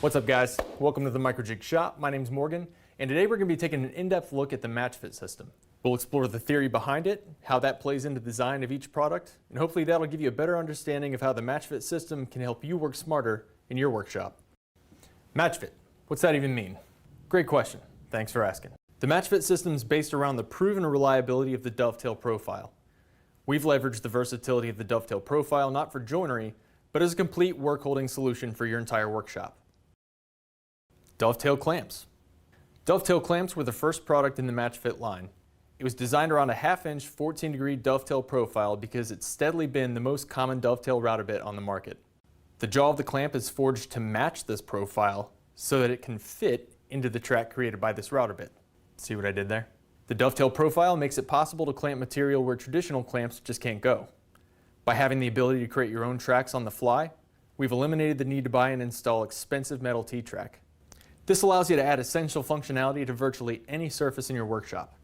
What's up, guys? Welcome to the Microjig shop. My name's Morgan, and today we're going to be taking an in-depth look at the MATCHFIT system. We'll explore the theory behind it, how that plays into the design of each product, and hopefully that'll give you a better understanding of how the MATCHFIT system can help you work smarter in your workshop. MATCHFIT, what's that even mean? Great question. Thanks for asking. The MATCHFIT system is based around the proven reliability of the dovetail profile. We've leveraged the versatility of the dovetail profile not for joinery, but as a complete work-holding solution for your entire workshop. Dovetail clamps. Dovetail clamps were the first product in the MATCHFIT line. It was designed around a 1/2-inch 14-degree dovetail profile because it's steadily been the most common dovetail router bit on the market. The jaw of the clamp is forged to match this profile so that it can fit into the track created by this router bit. See what I did there? The dovetail profile makes it possible to clamp material where traditional clamps just can't go. By having the ability to create your own tracks on the fly, we've eliminated the need to buy and install expensive metal T-track. This allows you to add essential functionality to virtually any surface in your workshop.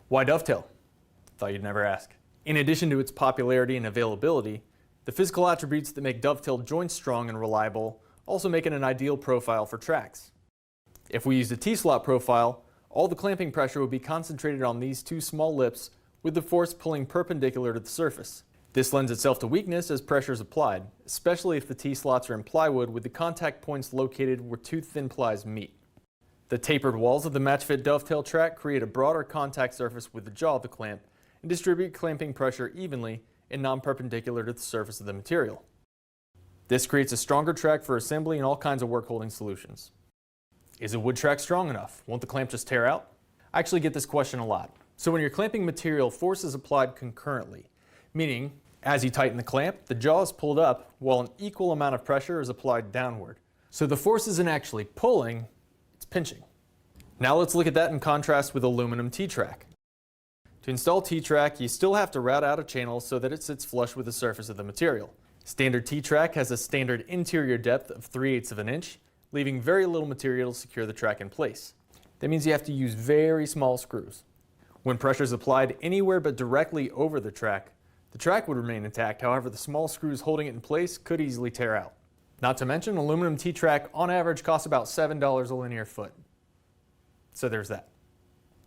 Why dovetail? Thought you'd never ask. In addition to its popularity and availability, the physical attributes that make dovetail joints strong and reliable also make it an ideal profile for tracks. If we used a T-slot profile, all the clamping pressure would be concentrated on these two small lips with the force pulling perpendicular to the surface. This lends itself to weakness as pressure is applied, especially if the T-slots are in plywood with the contact points located where two thin plies meet. The tapered walls of the MATCHFIT dovetail track create a broader contact surface with the jaw of the clamp and distribute clamping pressure evenly and non-perpendicular to the surface of the material. This creates a stronger track for assembly and all kinds of work-holding solutions. Is a wood track strong enough? Won't the clamp just tear out? I actually get this question a lot. So when you're clamping material, force is applied concurrently, meaning as you tighten the clamp, the jaw is pulled up while an equal amount of pressure is applied downward. So the force isn't actually pulling, it's pinching. Now let's look at that in contrast with aluminum T-track. To install T-track, you still have to route out a channel so that it sits flush with the surface of the material. Standard T-track has a standard interior depth of 3/8 of an inch, leaving very little material to secure the track in place. That means you have to use very small screws. When pressure is applied anywhere but directly over the track would remain intact. However, the small screws holding it in place could easily tear out. Not to mention, aluminum T-track on average costs about $7 a linear foot. So there's that.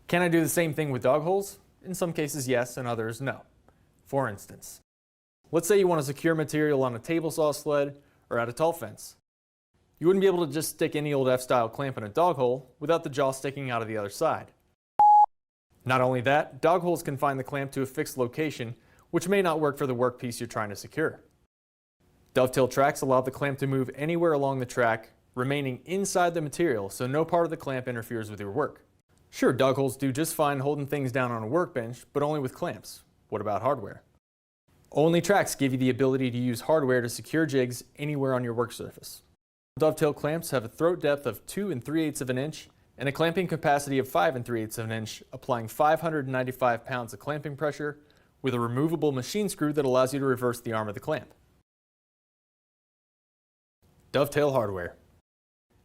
Can I do the same thing with dog holes? In some cases, yes, and others, no. For instance, let's say you want to secure material on a table saw sled or at a tall fence. You wouldn't be able to just stick any old F-style clamp in a dog hole without the jaw sticking out of the other side. Not only that, dog holes confine the clamp to a fixed location, which may not work for the workpiece you're trying to secure. Dovetail tracks allow the clamp to move anywhere along the track, remaining inside the material so no part of the clamp interferes with your work. Sure, dog holes do just fine holding things down on a workbench, but only with clamps. What about hardware? Only tracks give you the ability to use hardware to secure jigs anywhere on your work surface. Dovetail clamps have a throat depth of 2 3/8 of an inch and a clamping capacity of 5 3/8 of an inch, applying 595 pounds of clamping pressure with a removable machine screw that allows you to reverse the arm of the clamp. Dovetail hardware.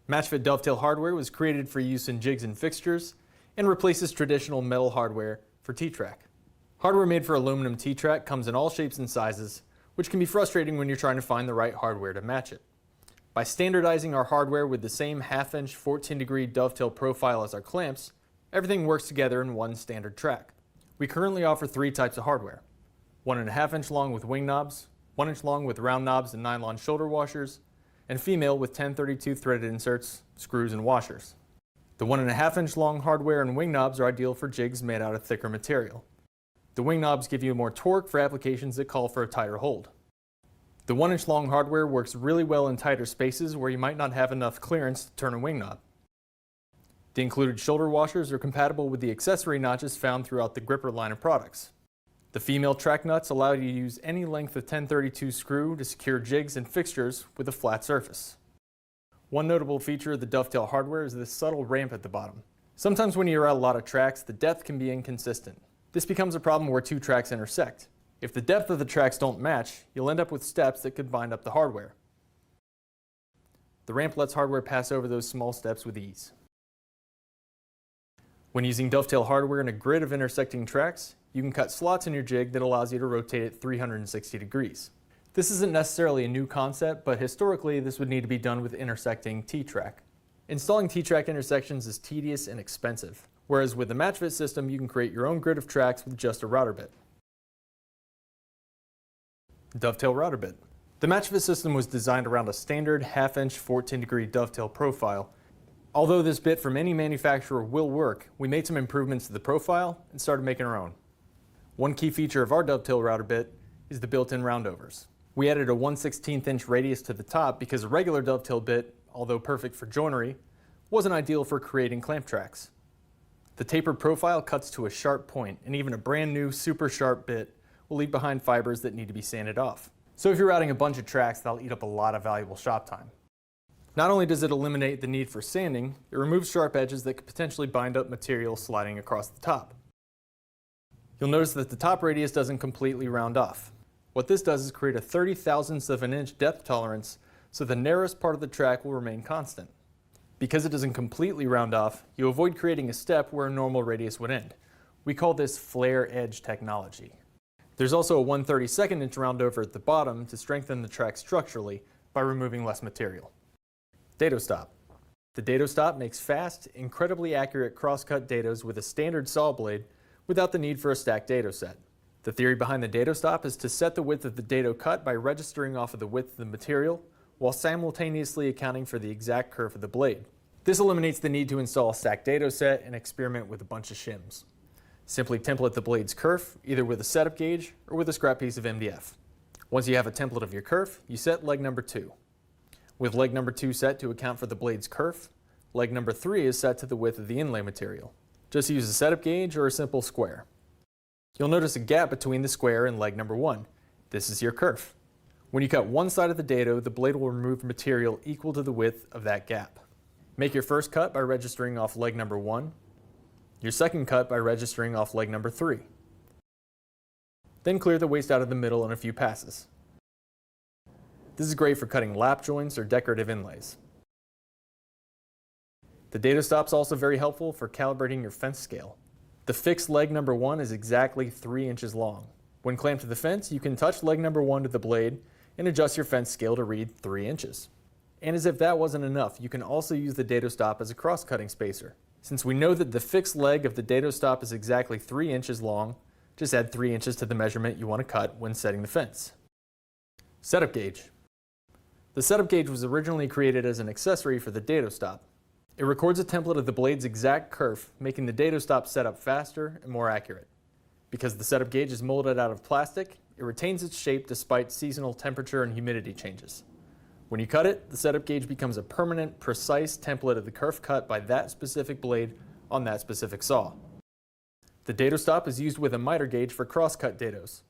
MATCHFIT dovetail hardware was created for use in jigs and fixtures and replaces traditional metal hardware for T-track. Hardware made for aluminum T-track comes in all shapes and sizes, which can be frustrating when you're trying to find the right hardware to match it. By standardizing our hardware with the same 1/2-inch 14-degree dovetail profile as our clamps, everything works together in one standard track. We currently offer 3 types of hardware: 1.5-inch long with wing knobs, 1-inch long with round knobs and nylon shoulder washers, and female with 1032 threaded inserts, screws, and washers. The 1.5-inch long hardware and wing knobs are ideal for jigs made out of thicker material. The wing knobs give you more torque for applications that call for a tighter hold. The 1-inch long hardware works really well in tighter spaces where you might not have enough clearance to turn a wing knob. The included shoulder washers are compatible with the accessory notches found throughout the gripper line of products. The female track nuts allow you to use any length of 1032 screw to secure jigs and fixtures with a flat surface. One notable feature of the dovetail hardware is this subtle ramp at the bottom. Sometimes when you're at a lot of tracks, the depth can be inconsistent. This becomes a problem where 2 tracks intersect. If the depth of the tracks don't match, you'll end up with steps that could bind up the hardware. The ramp lets hardware pass over those small steps with ease. When using dovetail hardware in a grid of intersecting tracks, you can cut slots in your jig that allows you to rotate it 360 degrees. This isn't necessarily a new concept, but historically this would need to be done with intersecting T-track. Installing T-track intersections is tedious and expensive, whereas with the MATCHFIT system you can create your own grid of tracks with just a router bit. Dovetail router bit. The MATCHFIT system was designed around a standard half-inch 14-degree dovetail profile. Although this bit from any manufacturer will work, we made some improvements to the profile and started making our own. One key feature of our dovetail router bit is the built-in roundovers. We added a 1/16 inch radius to the top because a regular dovetail bit, although perfect for joinery, wasn't ideal for creating clamp tracks. The tapered profile cuts to a sharp point, and even a brand new super sharp bit will leave behind fibers that need to be sanded off. So if you're routing a bunch of tracks, that'll eat up a lot of valuable shop time. Not only does it eliminate the need for sanding, it removes sharp edges that could potentially bind up material sliding across the top. You'll notice that the top radius doesn't completely round off. What this does is create a 30,000ths of an inch depth tolerance, so the narrowest part of the track will remain constant. Because it doesn't completely round off, you avoid creating a step where a normal radius would end. We call this flare edge technology. There's also a 1/32 inch roundover at the bottom to strengthen the track structurally by removing less material. Dado stop. The dado stop makes fast, incredibly accurate cross-cut dados with a standard saw blade without the need for a stacked dado set. The theory behind the dado stop is to set the width of the dado cut by registering off of the width of the material while simultaneously accounting for the exact curve of the blade. This eliminates the need to install a stacked dado set and experiment with a bunch of shims. Simply template the blade's kerf, either with a setup gauge or with a scrap piece of MDF. Once you have a template of your kerf, you set leg number 2. With leg number 2 set to account for the blade's kerf, leg number 3 is set to the width of the inlay material. Just use a setup gauge or a simple square. You'll notice a gap between the square and leg number 1. This is your kerf. When you cut one side of the dado, the blade will remove material equal to the width of that gap. Make your first cut by registering off leg number 1, your second cut by registering off leg number 3. Then clear the waste out of the middle in a few passes. This is great for cutting lap joints or decorative inlays. The dado stop's also very helpful for calibrating your fence scale. The fixed leg number 1 is exactly 3 inches long. When clamped to the fence, you can touch leg number 1 to the blade and adjust your fence scale to read 3 inches. And as if that wasn't enough, you can also use the dado stop as a cross-cutting spacer. Since we know that the fixed leg of the dado stop is exactly 3 inches long, just add 3 inches to the measurement you want to cut when setting the fence. Setup gauge. The setup gauge was originally created as an accessory for the dado stop. It records a template of the blade's exact kerf, making the dado stop setup faster and more accurate. Because the setup gauge is molded out of plastic, it retains its shape despite seasonal temperature and humidity changes. When you cut it, the setup gauge becomes a permanent, precise template of the kerf cut by that specific blade on that specific saw. The dado stop is used with a miter gauge for cross-cut dados.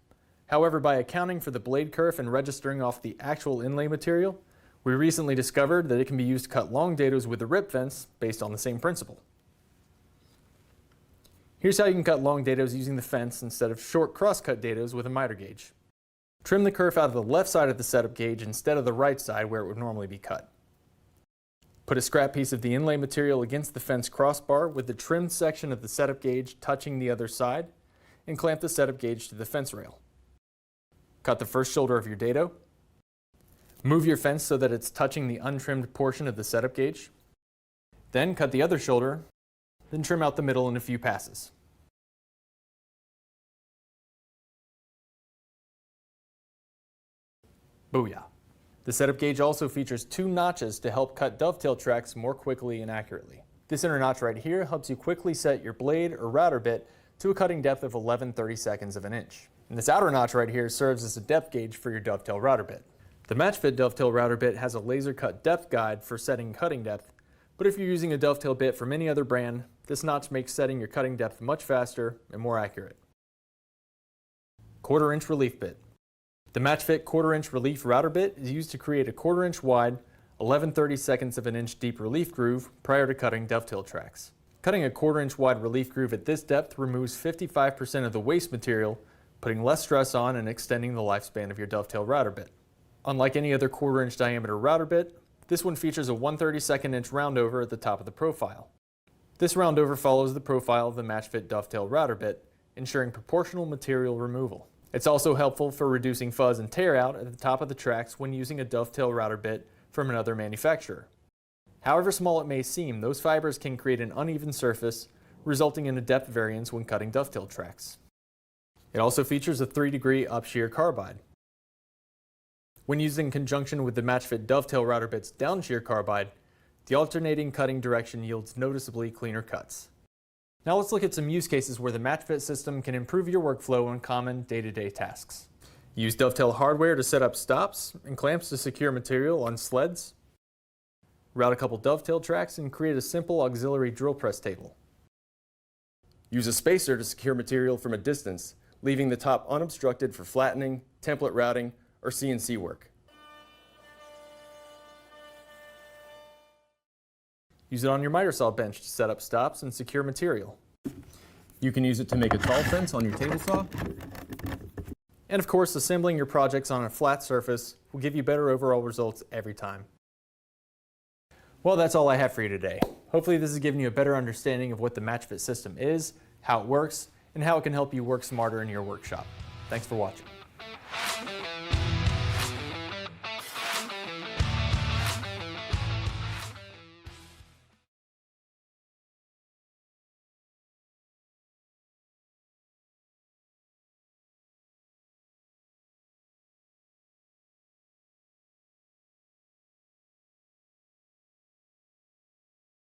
However, by accounting for the blade kerf and registering off the actual inlay material, we recently discovered that it can be used to cut long dados with a rip fence based on the same principle. Here's how you can cut long dados using the fence instead of short cross-cut dados with a miter gauge. Trim the kerf out of the left side of the setup gauge instead of the right side where it would normally be cut. Put a scrap piece of the inlay material against the fence crossbar with the trimmed section of the setup gauge touching the other side and clamp the setup gauge to the fence rail. Cut the first shoulder of your dado. Move your fence so that it's touching the untrimmed portion of the setup gauge. Then cut the other shoulder, then trim out the middle in a few passes. Booyah! The setup gauge also features 2 notches to help cut dovetail tracks more quickly and accurately. This inner notch right here helps you quickly set your blade or router bit to a cutting depth of 11/32 of an inch. And this outer notch right here serves as a depth gauge for your dovetail router bit. The MATCHFIT dovetail router bit has a laser cut depth guide for setting cutting depth, but if you're using a dovetail bit from any other brand, this notch makes setting your cutting depth much faster and more accurate. 1/4 inch relief bit. The MATCHFIT 1/4 inch relief router bit is used to create a 1/4 inch wide, 11/32 of an inch deep relief groove prior to cutting dovetail tracks. Cutting a 1/4 inch wide relief groove at this depth removes 55% of the waste material, putting less stress on and extending the lifespan of your dovetail router bit. Unlike any other 1/4 inch diameter router bit, this one features a 1/32 inch roundover at the top of the profile. This roundover follows the profile of the MATCHFIT dovetail router bit, ensuring proportional material removal. It's also helpful for reducing fuzz and tear out at the top of the tracks when using a dovetail router bit from another manufacturer. However small it may seem, those fibers can create an uneven surface, resulting in a depth variance when cutting dovetail tracks. It also features a 3-degree up-shear carbide. When used in conjunction with the MATCHFIT dovetail router bit's down-shear carbide, the alternating cutting direction yields noticeably cleaner cuts. Now let's look at some use cases where the MATCHFIT system can improve your workflow on common day-to-day tasks. Use dovetail hardware to set up stops and clamps to secure material on sleds. Route a couple dovetail tracks and create a simple auxiliary drill press table. Use a spacer to secure material from a distance, leaving the top unobstructed for flattening, template routing, or CNC work. Use it on your miter saw bench to set up stops and secure material. You can use it to make a tall fence on your table saw. And of course, assembling your projects on a flat surface will give you better overall results every time. Well, that's all I have for you today. Hopefully this has given you a better understanding of what the MATCHFIT system is, how it works, and how it can help you work smarter in your workshop. Thanks for watching.